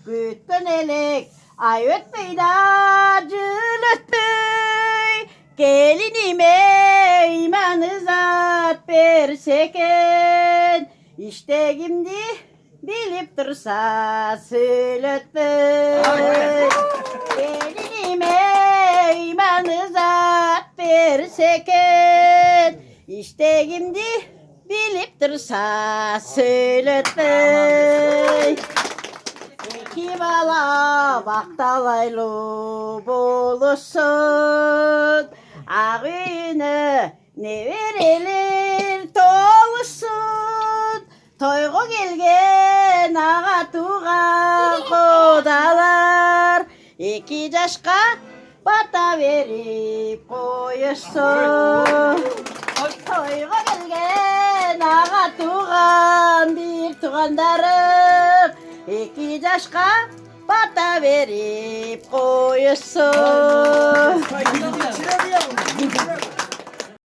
Gütkün elek ay ötmeydi acıl ötmey. Gelinime imanı zat berseken. İşte şimdi bilip dursa söyletmey. Gelinime imanı zat berseken. İşte şimdi bilip dursa söyletmey. İki bala baktalaylı bulursun. Ağını ne verilir dolusun. Toygu gelgen ağa tuğan kodalar. İki yaşka bata verip koyursun. Toygu gelgen ağa tuğan bir tuğandarım. İki yaşka bata verip koyusun.